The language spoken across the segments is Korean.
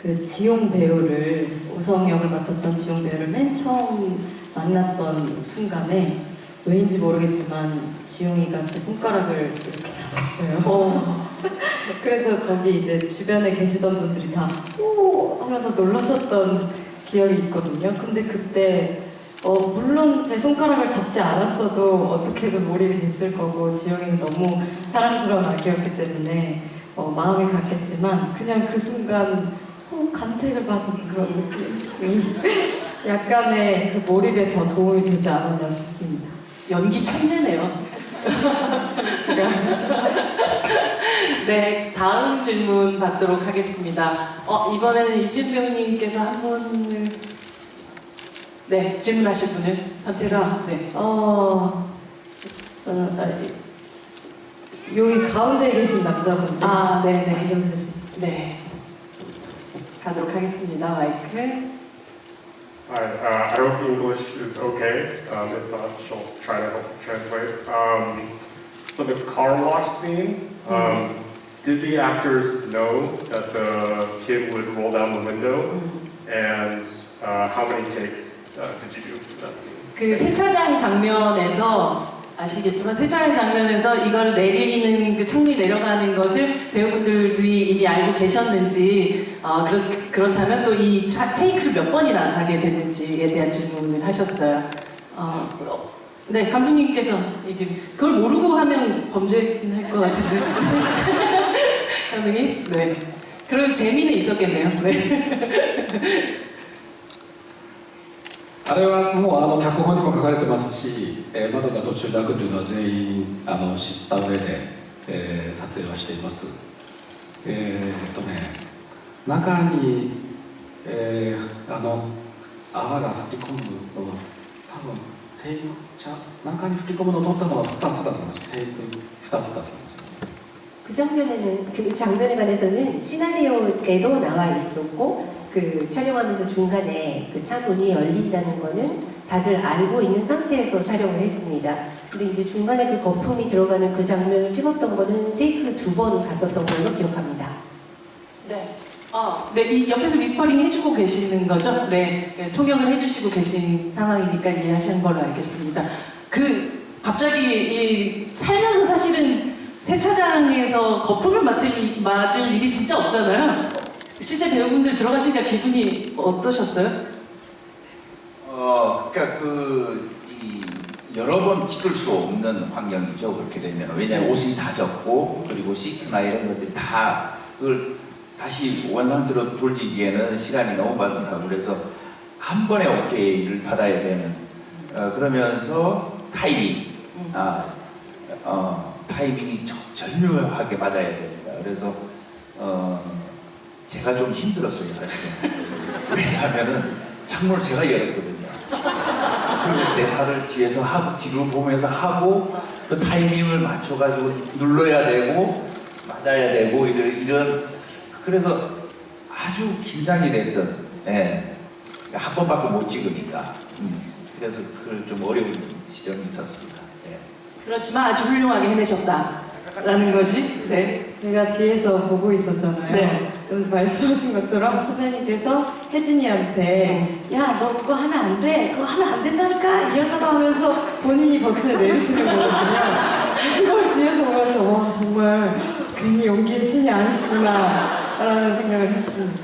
그 지용 배우를, 우성 역을 맡았던 지용 배우를 맨 처음 만났던 순간에 왜인지 모르겠지만 지용이가 제 손가락을 이렇게 잡았어요. 그래서 거기 이제 주변에 계시던 분들이 다 오 하면서 놀라셨던 기억이 있거든요. 근데 그때 물론 제 손가락을 잡지 않았어도 어떻게든 몰입이 됐을 거고 지용이는 너무 사랑스러운 아기였기 때문에 마음이 갔겠지만 그냥 그 순간 간택을 받은 그런 느낌이 약간의 그 몰입에 더 도움이 되지 않았나 싶습니다. 연기 천재네요. 지금 네, 다음 질문 받도록 하겠습니다. 이번에는 이준 배우님께서 한 분을 네, 질문하실 분을 제가 네. 저는 여기 가운데 계신 남자분 네네. 안경 쓰신 네. 가도록 하겠습니다. 마이크. Hi, I hope English is okay. If not, she'll try to help translate. For the car wash scene, did the actors know that the kid would roll down the window? And how many takes did you do for that scene? 그 세차장 장면에서 아시겠지만 세차장 장면에서 이걸 내리는 그 창문이 내려가는 것을 배우분들이 이미 알고 계셨는지 그렇다면 또 이 테이크를 몇 번이나 가게 됐는지에 대한 질문을 하셨어요. 네, 감독님께서 그걸 모르고 하면 범죄긴 할 것 같은데. 감독님? 네. 그럼 재미는 있었겠네요. 네. あれはもう脚本にも書かれてますし、窓が途中で開くというのは全員知った上で、撮影はしています。中に、泡が吹き込むのは多分テイク中に吹き込むのを撮ったのは2つだと思います。テイク2つだと思います。 그 장면에 관해서는 시나리오에도 나와 있었고 그 촬영하면서 중간에 그 창문이 열린다는 거는 다들 알고 있는 상태에서 촬영을 했습니다. 근데 이제 중간에 그 거품이 들어가는 그 장면을 찍었던 거는 테이크를 2번 갔었던 걸로 기억합니다. 네. 네, 이 옆에서 위스퍼링 해주고 계시는 거죠? 네, 네, 통역을 해주시고 계신 상황이니까 이해하시는 걸로 알겠습니다. 갑자기 살면서 사실은 세차장에서 거품을 맞을 일이 진짜 없잖아요. 실제 배우분들 들어가시니까 기분이 어떠셨어요? 그러니까 여러 번 찍을 수 없는 환경이죠. 그렇게 되면 왜냐하면 옷이 다 젖고 그리고 시트나 이런 것들이 다 그걸 다시 원상태로 돌리기에는 시간이 너무 많다고 그래서 한 번에 오케이를 받아야 되는 그러면서 타이밍 타이밍이 절묘하게 맞아야 됩니다. 그래서 제가 좀 힘들었어요 사실은. 왜냐하면은 창문을 제가 열었거든요. 그리고 대사를 뒤에서 하고 뒤로 보면서 하고 그 타이밍을 맞춰가지고 눌러야 되고 맞아야 되고 이런 그래서 아주 긴장이 됐던 한 번밖에 못 찍으니까 그래서 그 좀 어려운 시점이 있었습니다. 그렇지만 아주 훌륭하게 해내셨다라는 것이 네. 제가 뒤에서 보고 있었잖아요. 네. 말씀하신 것처럼 선배님께서 혜진이한테 야, 너 그거 하면 안 돼. 그거 하면 안 된다니까. 이어서 하면서 본인이 버튼을 내리시는 거거든요. 그걸 뒤에서 보면서 와, 정말 괜히 연기의 신이 아니시구나 라는 생각을 했습니다.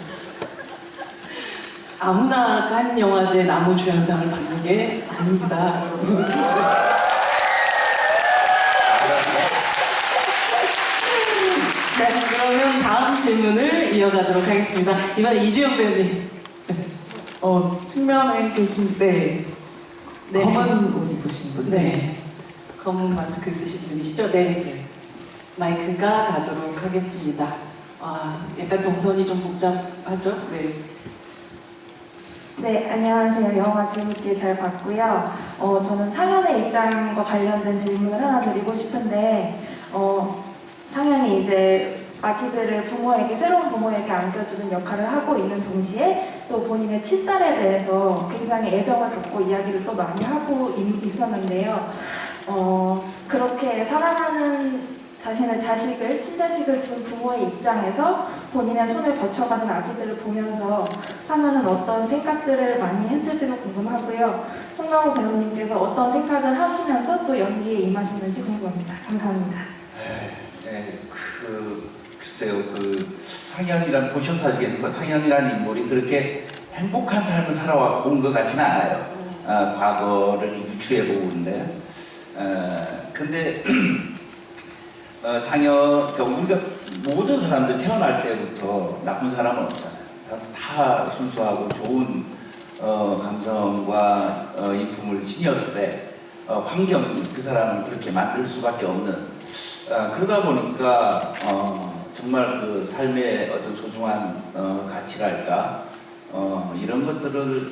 아무나 칸 영화제 나무 주연상을 받는 게 아닙니다, 여러분. 네, 그러면 다음 질문을 이어가도록 하겠습니다. 이번에 이주영 배우님. 측면에 계신데 네. 검은 옷 입으신 분. 네. 검은 마스크 쓰신 분이시죠? 네. 마이크가 가도록 하겠습니다. 약간 동선이 좀 복잡하죠? 네. 네, 안녕하세요. 영화 재밌게 잘 봤고요. 저는 상현의 입장과 관련된 질문을 하나 드리고 싶은데 상현이 이제 아기들을 새로운 부모에게 안겨주는 역할을 하고 있는 동시에 또 본인의 친딸에 대해서 굉장히 애정을 갖고 이야기를 또 많이 하고 있었는데요. 그렇게 사랑하는 자신의 친자식을 둔 부모의 입장에서 본인의 손을 거쳐가는 아기들을 보면서 상현은 어떤 생각들을 많이 했을지도 궁금하고요. 송강호 배우님께서 어떤 생각을 하시면서 또 연기에 임하셨는지 궁금합니다. 감사합니다. 네, 글쎄요, 상현이란 보셔서 아시겠지만 상현이라는 인물이 그렇게 행복한 삶을 살아온 것 같지는 않아요. 과거를 유추해 보는데, 근데 상현, 그러니까 우리가 모든 사람들 태어날 때부터 나쁜 사람은 없잖아요. 사람들 다 순수하고 좋은 감성과 인품을 지녔을 때 환경이 그 사람을 그렇게 만들 수밖에 없는. 그러다 보니까 정말 그 삶의 어떤 소중한 가치랄까 이런 것들을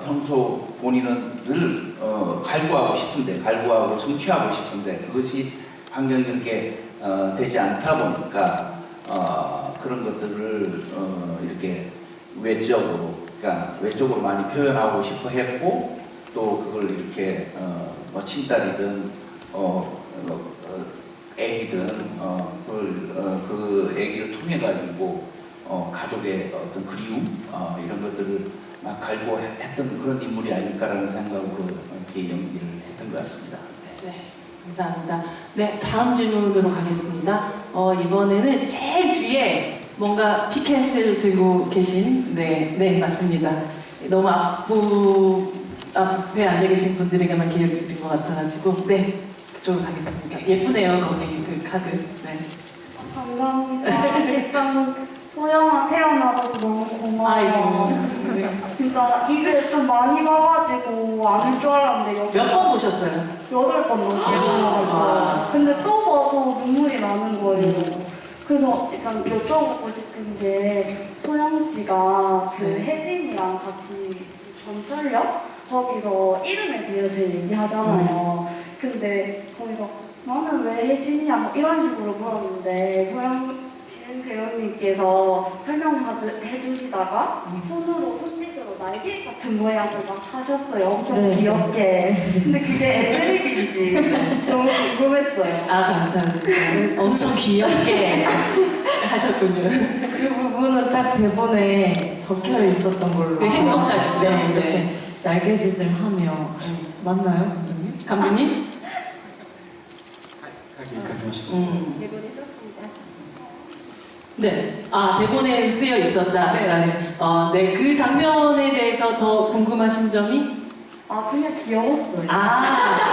평소 본인은 늘 갈구하고 싶은데, 갈구하고 성취하고 싶은데 그것이 환경이 그렇게 되지 않다 보니까 그런 것들을 이렇게 그러니까 외적으로 많이 표현하고 싶어 했고, 또 그걸 이렇게 뭐 친딸이든 애기든 그 애기를 통해 가지고 가족의 어떤 그리움 이런 것들을 막 갈구했던 그런 인물이 아닐까라는 생각으로 이렇게 연기를 했던 것 같습니다. 네, 감사합니다. 네, 다음 질문으로 가겠습니다. 이번에는 제일 뒤에 뭔가 피켓을 들고 계신, 네, 맞습니다. 너무 앞에 앉아 계신 분들에게만 기회를 드린 것 같아가지고, 네, 그쪽으로 가겠습니다. 예쁘네요, 거기 그 카드. 네. 감사합니다. 일단 소영아 태어나서 너무 고마워요. 아이고, 네. 진짜 이게 좀 많이 봐가지고 아닐 줄 알았는데 몇 번 보셨어요? 8번 넘게 아. 봤어요. 근데 또 봐도 눈물이 나는 거예요. 그래서 일단 여쭤보고 싶은 게 소영 씨가 그 네. 혜진이랑 같이 전설력 거기서 이름에 대해서 얘기하잖아요. 근데 거기서 나는 왜 혜진이야 뭐 이런 식으로 물었는데 소영 배우님께서 설명해 주시다가 손으로 손짓으로 날개 같은 모양을 막 하셨어요. 엄청 네. 귀엽게. 근데 그게 애드립인지 너무 궁금했어요. 아, 감사합니다. 엄청 귀엽게 하셨군요. 그 부분은 딱 대본에 적혀 있었던 걸로. 그 행동까지. 네, 네. 이렇게 날개짓을 하며. 맞나요, 감독님? 감독님? 書きました。 대본에 썼습니다. 네, 대본에 쓰여 있었다라는. 네, 그 장면에 대해서 더 궁금하신 점이? 그냥 귀여웠어요. 감사합니다.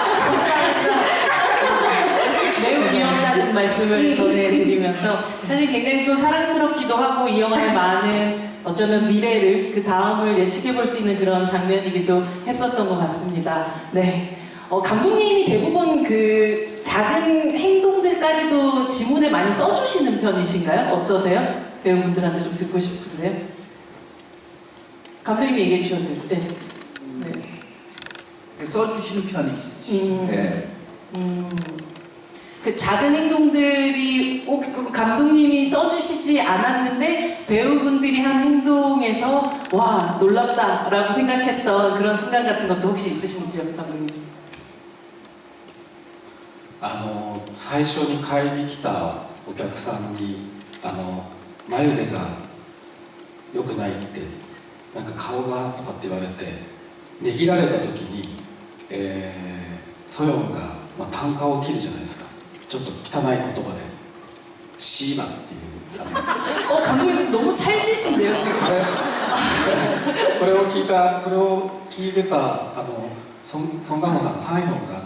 매우 귀엽다는 말씀을 전해드리면서 사실 굉장히 또 사랑스럽기도 하고 이 영화의 많은 어쩌면 미래를 그 다음을 예측해볼 수 있는 그런 장면이기도 했었던 것 같습니다. 네, 감독님이 대부분 그 작은 행동들까지도 지문에 많이 써주시는 편이신가요? 어떠세요? 배우분들한테 좀 듣고 싶은데요. 감독님이 얘기해 주셔도 돼요. 네. 네. 써주시는 편이시. 네. 그 작은 행동들이 꼭 감독님이 써주시지 않았는데 배우분들이 한 행동에서 와 놀랍다라고 생각했던 그런 순간 같은 것도 혹시 있으신지요, 감독님? 最初に買いに来たお客さんに眉毛が良くないってなんか顔がとかって言われてねぎられた時に、ソヨンが、単価を切るじゃないですか。ちょっと汚い言葉でシーマっていう 감독님 너무 찰지신데요 지금. それを聞いてたソン・ガンホさんサンヒョンが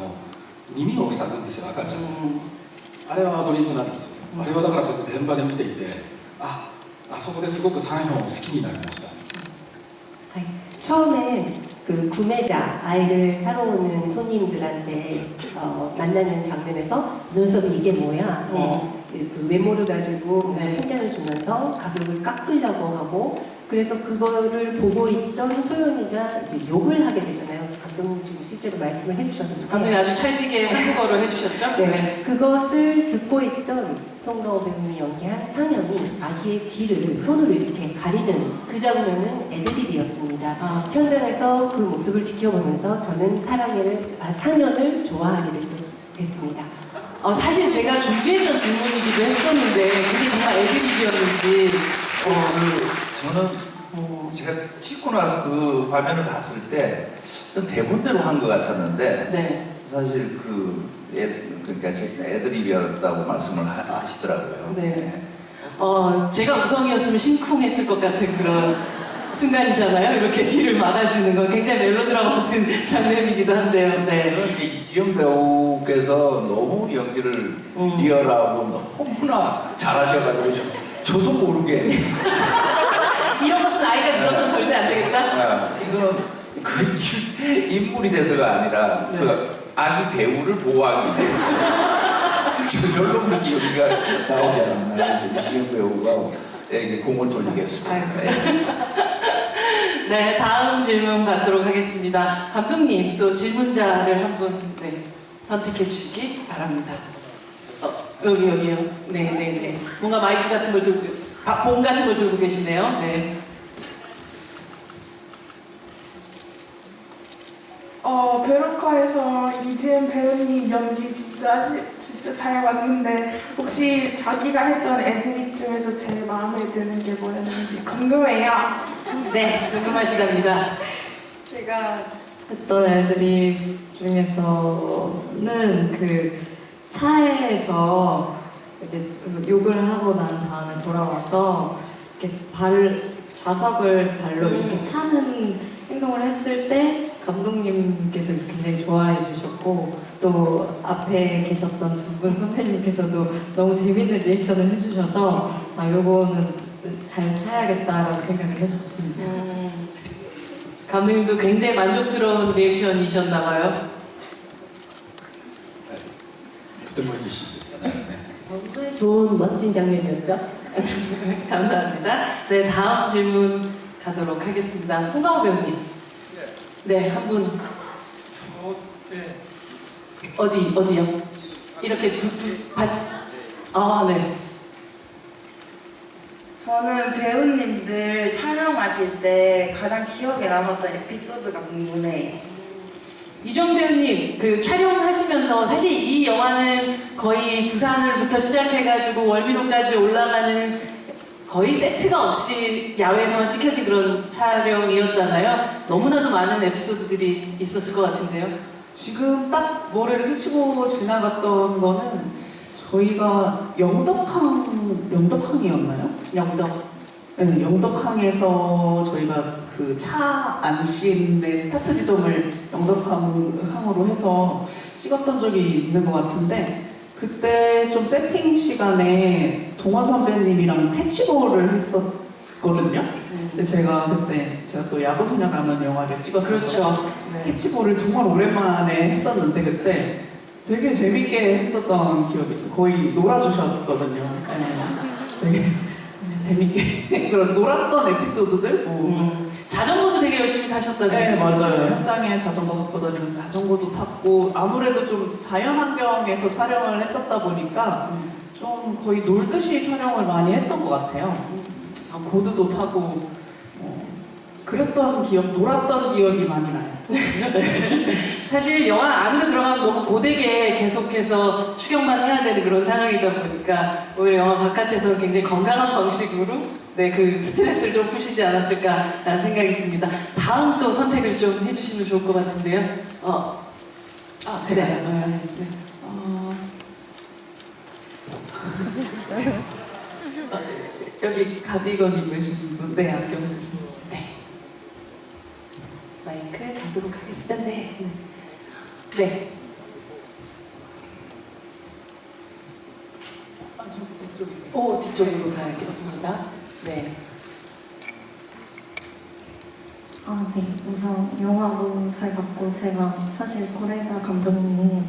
耳を塞ぐんですよ、赤ちゃん。あれはアドリブなんですよ。あれはだから僕現場で見ていて、あそこですごくサンヒョンを好きになりました。 처음에 그 구매자 아이를 사러 오는 손님들한테 만나는 장면에서 눈썹이 이게 뭐야? 그 외모를 가지고 네. 핀잔을 주면서 가격을 깎으려고 하고 그래서 그거를 보고 있던 소영이가 이제 욕을 하게 되잖아요. 그래서 감독님 지금 실제로 말씀을 해주셨는데 감독님 아주 찰지게 한국어로 해주셨죠? 네. 그것을 듣고 있던 송강호 배우님이 연기한 상현이 아기의 귀를 손으로 이렇게 가리는 그 장면은 애드립이었습니다. 현장에서 그 모습을 지켜보면서 저는 상현을 좋아하게 됐습니다. 사실 제가 준비했던 질문이기도 했었는데 그게 정말 애드립이었는지 저는 제가 찍고 나서 그 화면을 봤을 때 대본대로 한 것 같았는데 네. 사실 그러니까 제가 애드립이었다고 말씀을 하시더라고요. 네. 제가 우성이었으면 심쿵했을 것 같은 그런 순간이잖아요. 이렇게 귀를 막아주는 건 굉장히 멜로드라마 같은 장면이기도 한데요. 네. 저는 이제 이지영 배우께서 너무 연기를 리얼하고 너무나 잘하셔가지고 저도 모르게 이런 것은 아이가 들어서 절대 안 되겠다. 이건 그 인물이 돼서가 아니라 네. 그 아기 배우를 보호하기 위해서 저절로 그렇게 연기가 나오지 않았나. 그래서 이지영 배우가 공을 돌리겠습니다. 네, 다음 질문 받도록 하겠습니다. 감독님, 또 질문자를 한 분 선택해 주시기 바랍니다. 여기요. 네. 뭔가 마이크 같은 걸 들고, 봉 같은 걸 들고 계시네요. 네. 벼룩화에서 이지은 배우님 연기 진짜 잘 봤는데 혹시 자기가 했던 애드립 중에서 제일 마음에 드는 게 뭐였는지 궁금해요. 네, 궁금하시답니다. 제가 했던 애드립 중에서는 그 차에서 이렇게 욕을 하고 난 다음에 돌아와서 이렇게 좌석을 발로 이렇게 차는 행동을 했을 때 감독님께서 굉장히 좋아해 주셨고 또 앞에 계셨던 두 분 선배님께서도 너무 재밌는 리액션을 해주셔서 요거는 잘 차야겠다라고 생각을 했었습니다. 감독님도 굉장히 만족스러운 리액션이셨나 봐요. とてもいいシーンでしたね。 정말 좋은 멋진 장면이었죠. 감사합니다. 네, 다음 질문 가도록 하겠습니다. 송강호 배우님. 네, 한 분. 어디요? 이렇게 네. 저는 배우님들 촬영하실 때 가장 기억에 남았던 에피소드가 궁금해요. 이종 배우님, 그 촬영하시면서 사실 이 영화는 거의 부산을부터 시작해가지고 월미도까지 올라가는 거의 세트가 없이 야외에서만 찍혀진 그런 촬영이었잖아요. 너무나도 많은 에피소드들이 있었을 것 같은데요. 지금 딱 머리를 스치고 지나갔던 거는 저희가 영덕항이었나요? 네, 영덕항에서 저희가 그 차 안씬의 스타트 지점을 영덕항으로 해서 찍었던 적이 있는 것 같은데 그때 좀 세팅 시간에 동화 선배님이랑 캐치볼을 했었거든요. 근데 제가 또 야구소녀라는 영화를 찍었어서 그렇죠. 네. 캐치볼을 정말 오랜만에 했었는데 그때 되게 재밌게 했었던 기억이 있어요. 거의 놀아주셨거든요. 네. 되게 재밌게 그런 놀았던 에피소드들. 자전거도 되게 열심히 타셨다는. 네, 맞아요. 현장에 자전거 갖고 다니면서 자전거도 탔고 아무래도 좀 자연 환경에서 촬영을 했었다 보니까 좀 거의 놀듯이 촬영을 많이 했던 것 같아요. 보드도 타고 그랬던 놀았던 기억이 많이 나요. 사실 영화 안으로 들어가면 너무 고되게 계속해서 추격만 해야 되는 그런 상황이다 보니까 오히려 영화 바깥에서는 굉장히 건강한 방식으로 그 스트레스를 좀 푸시지 않았을까라는 생각이 듭니다. 다음 또 선택을 좀 해주시면 좋을 것 같은데요. 제가 네. 여기 가디건 입으신 분, 안경 쓰신 분. 네. 마이크 가도록 하겠습니다. 네. 뒤쪽으로 가겠습니다. 네. 네. 우선 영화도 잘 봤고 제가 사실 고레다 감독님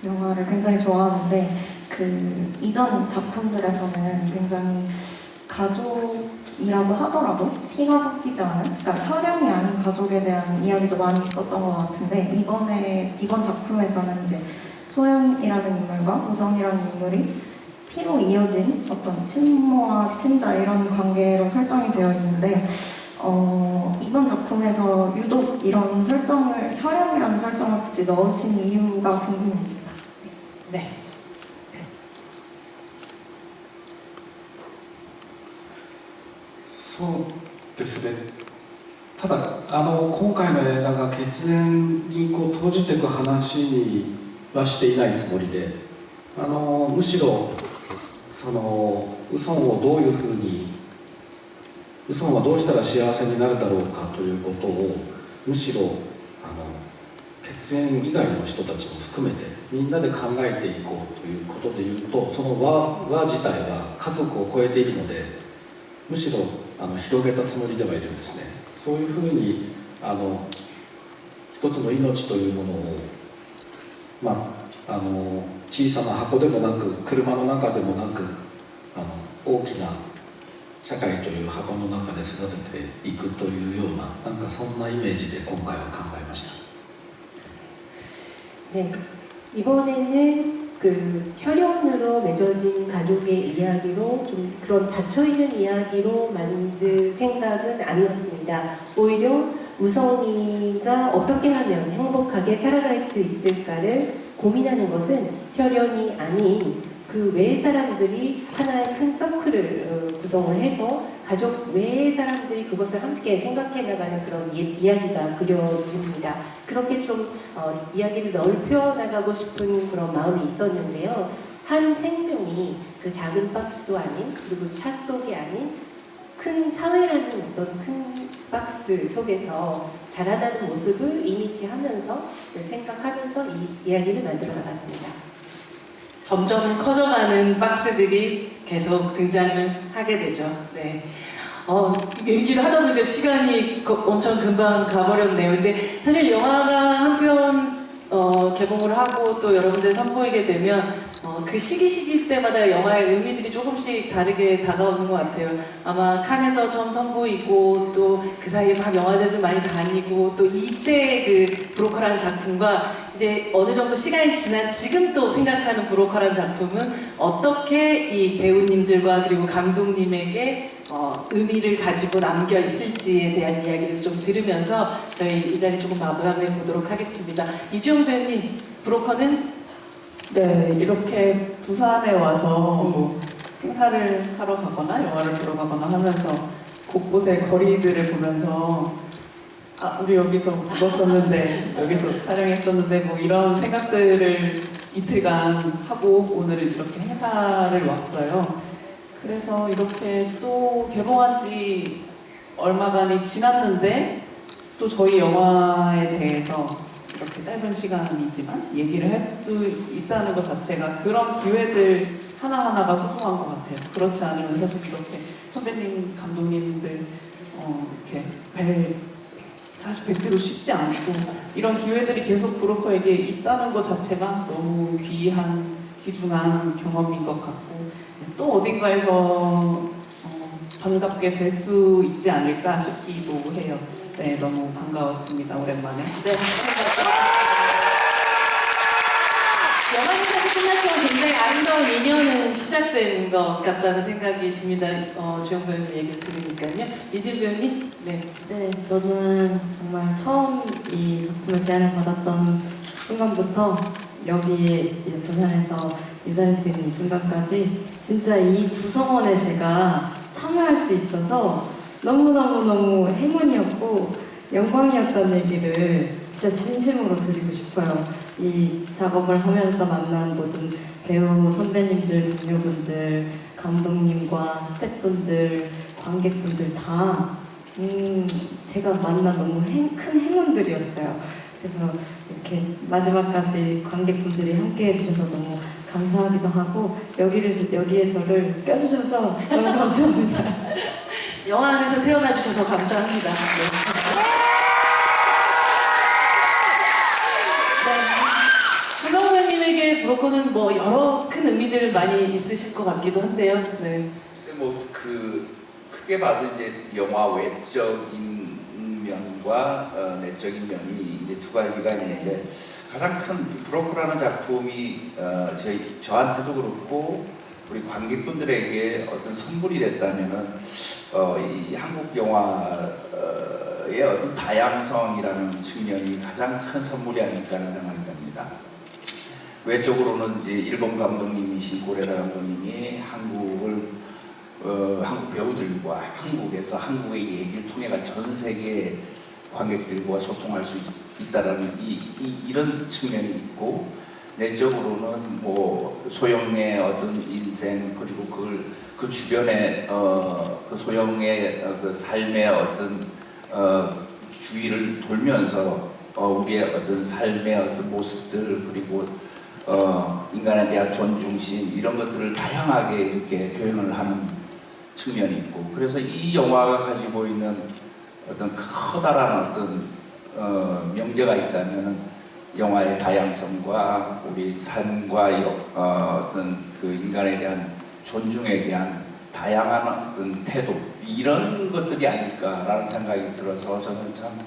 영화를 굉장히 좋아하는데 그 이전 작품들에서는 굉장히 가족이라고 하더라도 피가 섞이지 않은, 그러니까 혈연이 아닌 가족에 대한 이야기도 많이 있었던 것 같은데 이번 작품에서는 이제 소연이라는 인물과 우성이라는 인물이 피로 이어진 어떤 친모와 친자 이런 관계로 설정이 되어 있는데 이번 작품에서 유독 이런 설정을 혈연이라는 설정을 굳이 넣으신 이유가 궁금합니다. 네. そうですね。ただ今回の映画が血縁にこう閉じていく話にはしていないつもりで、むしろそのウソンをどういうふうに、ウソンはどうしたら幸せになるだろうかということを、むしろ血縁以外の人たちも含めてみんなで考えていこうということでいうと、その輪自体は家族を超えているので、むしろ広げたつもりではいるんですね。そういうふうに一つの命というものを、小さな箱でもなく車の中でもなく大きな社会という箱の中で育てていくというような、なんかそんなイメージで今回は考えました。 네, 이번에는 그 혈연으로 맺어진 가족의 이야기로 좀 그런 닫혀있는 이야기로 만들 생각은 아니었습니다. 오히려 우성이가 어떻게 하면 행복하게 살아갈 수 있을까를 고민하는 것은 혈연이 아닌 그 외의 사람들이 하나의 큰 서클을 구성을 해서 가족 외의 사람들이 그것을 함께 생각해 나가는 그런 이야기가 그려집니다. 그렇게 좀 이야기를 넓혀 나가고 싶은 그런 마음이 있었는데요. 한 생명이 그 작은 박스도 아닌, 그리고 차 속이 아닌 큰 사회라는 어떤 큰 박스 속에서 자라나는 모습을 이미지하면서 생각하면서 이 이야기를 만들어 나갔습니다. 점점 커져가는 박스들이 계속 등장을 하게 되죠. 네. 얘기를 하다 보니까 시간이 엄청 금방 가버렸네요. 근데 사실 영화가 한 편 개봉을 하고 또 여러분들 선보이게 되면 그 시기 때마다 영화의 의미들이 조금씩 다르게 다가오는 것 같아요. 아마 칸에서 처음 선보이고 또 그 사이에 막 영화제들 많이 다니고 또 이때 그 브로커라는 작품과 이제 어느 정도 시간이 지난 지금 또 생각하는 브로커라는 작품은 어떻게 이 배우님들과 그리고 감독님에게 의미를 가지고 남겨 있을지에 대한 이야기를 좀 들으면서 저희 이 자리 조금 마감해 보도록 하겠습니다. 이주영 배우님, 브로커는 네, 이렇게 부산에 와서 뭐 행사를 하러 가거나 영화를 보러 가거나 하면서 곳곳의 거리들을 보면서 우리 여기서 묵었었는데 여기서 촬영했었는데 뭐 이런 생각들을 이틀간 하고 오늘 이렇게 행사를 왔어요. 그래서 이렇게 또 개봉한 지 얼마간이 지났는데 또 저희 영화에 대해서 이렇게 짧은 시간이지만 얘기를 할 수 있다는 것 자체가 그런 기회들 하나하나가 소중한 것 같아요. 그렇지 않으면 사실 이렇게 선배님, 감독님들 이렇게 사실 뵙기도 쉽지 않고 이런 기회들이 계속 브로커에게 있다는 것 자체가 너무 귀중한 경험인 것 같고 또 어딘가에서 반갑게 뵐 수 있지 않을까 싶기도 해요. 네, 너무 반가웠습니다. 오랜만에. 네, 영화는 사실 끝났지만 굉장히 아름다운 인연은 시작된 것 같다는 생각이 듭니다. 주영 배우님 얘기를 들으니까요. 이진 배우님? 네. 네, 저는 정말 처음 이 작품의 제안을 받았던 순간부터 여기 이제 부산에서 인사를 드리는 이 순간까지 진짜 이 구성원에 제가 참여할 수 있어서 너무너무 행운이었고 영광이었다는 얘기를 진짜 진심으로 드리고 싶어요. 이 작업을 하면서 만난 모든 배우 선배님들, 동료분들, 감독님과 스태프분들, 관객분들 다 제가 만난 너무 큰 행운들이었어요. 그래서 이렇게 마지막까지 관객분들이 함께 해주셔서 너무 감사하기도 하고 여기에 저를 껴주셔서 너무 감사합니다. 영화 안에서 태어나 주셔서 감사합니다. 네. 주영 배우님에게 브로커는 뭐 여러 큰 의미들 많이 있으실 것 같기도 한데요. 네. 글쎄 크게 봐서 이제 영화 외적인 면과 내적인 면이 이제 두 가지가 있는데 가장 큰 브로커라는 작품이 저한테도 그렇고 우리 관객분들에게 어떤 선물이 됐다면은 이 한국 영화의 어떤 다양성이라는 측면이 가장 큰 선물이 아닐까 하는 생각이 듭니다. 외적으로는 이제 일본 감독님이신 고레다 감독님이 한국을 한국 배우들과 한국에서 한국의 얘기를 통해가 전 세계 관객들과 소통할 수 있다라는 이런 측면이 있고, 내적으로는 뭐 소영의 어떤 인생, 그리고 그 주변에 그 소영의 그 삶의 어떤 주위를 돌면서 우리의 어떤 삶의 어떤 모습들, 그리고 인간에 대한 존중심, 이런 것들을 다양하게 이렇게 표현을 하는 측면이 있고, 그래서 이 영화가 가지고 있는 어떤 커다란 어떤 명제가 있다면은 영화의 다양성과 우리 삶과 어떤 그 인간에 대한 존중에 대한 다양한 어떤 태도, 이런 것들이 아닐까라는 생각이 들어서 저는 참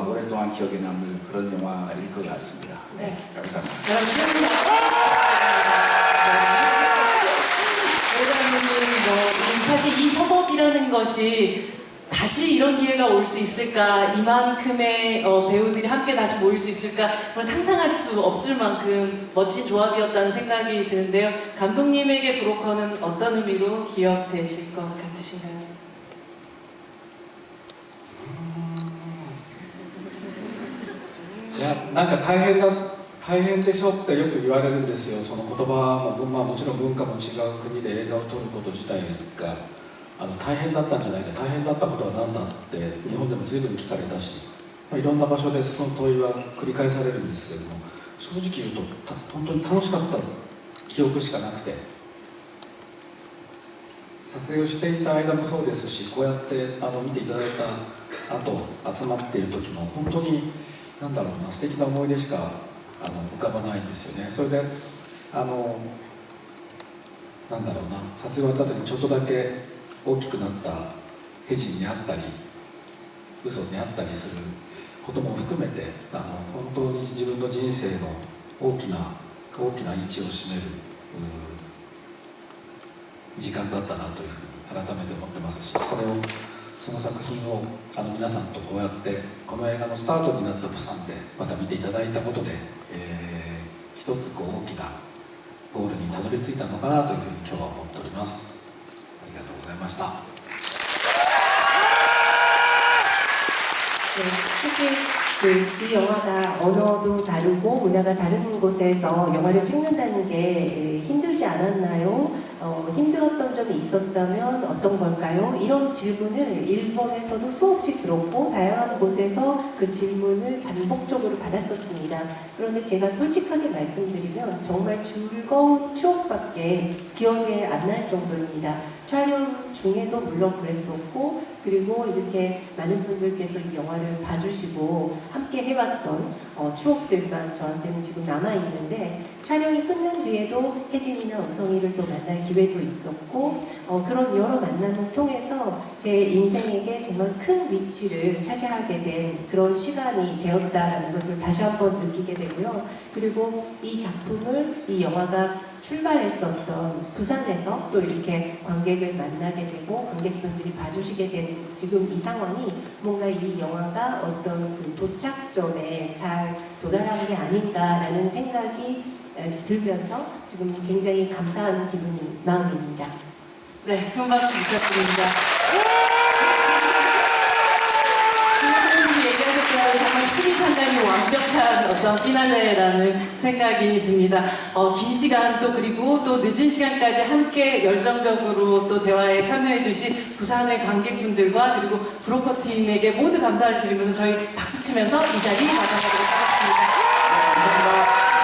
오랫동안 기억에 남을 그런 영화일 것 같습니다. 네. 감사합니다. 사실 이 협업이라는 것이 다시 이런 기회가 올 수 있을까, 이만큼의 배우들이 함께 다시 모일 수 있을까, 그걸 상상할 수 없을 만큼 멋진 조합이었다는 생각이 드는데요. 감독님에게 브로커는 어떤 의미로 기억되실 것 같으신가요?いや、なんか大変でしょってよく言われるんですよ。その言葉も、もちろん文化も違う国で映画を撮ること自体が大変だったんじゃないか、大変だったことは何だって日本でも随分聞かれたし、いろんな場所でその問いは繰り返されるんですけれども、正直言うと本当に楽しかった記憶しかなくて、撮影をしていた間もそうですし、こうやって見ていただいた後集まっている時も本当になんだろうな、素敵な思い出しか浮かばないんですよね。それでなんだろうな、撮影終わった時にちょっとだけ大きくなったヘジにあったり嘘にあったりすることも含めて本当に自分の人生の大きな位置を占める時間だったなというふうに改めて思ってますし、その作品を皆さんとこうやってこの映画のスタートになったプサンでまた見ていただいたことで、一つ大きなゴールにたどり着いたのかなというふうに今日は思っております。ありがとうございました。 사실 이 영화가 언어도 다르고 문화가 다른 곳에서 영화를 찍는다는 게 힘들지 않았나요? 힘들었던 점이 있었다면 어떤 걸까요? 이런 질문을 일본에서도 수없이 들었고 다양한 곳에서 그 질문을 반복적으로 받았었습니다. 그런데 제가 솔직하게 말씀드리면 정말 즐거운 추억밖에 기억에 안 날 정도입니다. 촬영 중에도 물론 그랬었고, 그리고 이렇게 많은 분들께서 이 영화를 봐주시고 함께 해왔던 추억들만 저한테는 지금 남아있는데, 촬영이 끝난 뒤에도 혜진이나 우성이를 또 만날 기회도 있었고, 그런 여러 만남을 통해서 제 인생에게 정말 큰 위치를 차지하게 된 그런 시간이 되었다라는 것을 다시 한번 느끼게 되고요. 그리고 이 작품을, 이 영화가 출발했었던 부산에서 또 이렇게 관객을 만나게 되고 관객분들이 봐주시게 된 지금 이 상황이 뭔가 이 영화가 어떤 그 도착점에 잘 도달한 게 아닌가라는 생각이 들면서 지금 굉장히 감사한 마음입니다. 네, 큰 박수 부탁드립니다. 정말 수리상당히 완벽한 어떤 피날레라는 생각이 듭니다. 긴 시간 또 그리고 또 늦은 시간까지 함께 열정적으로 또 대화에 참여해주신 부산의 관객분들과 그리고 브로커 팀에게 모두 감사를 드리면서 저희 박수 치면서 이 자리 마감하도록 하겠습니다. 감사합니다.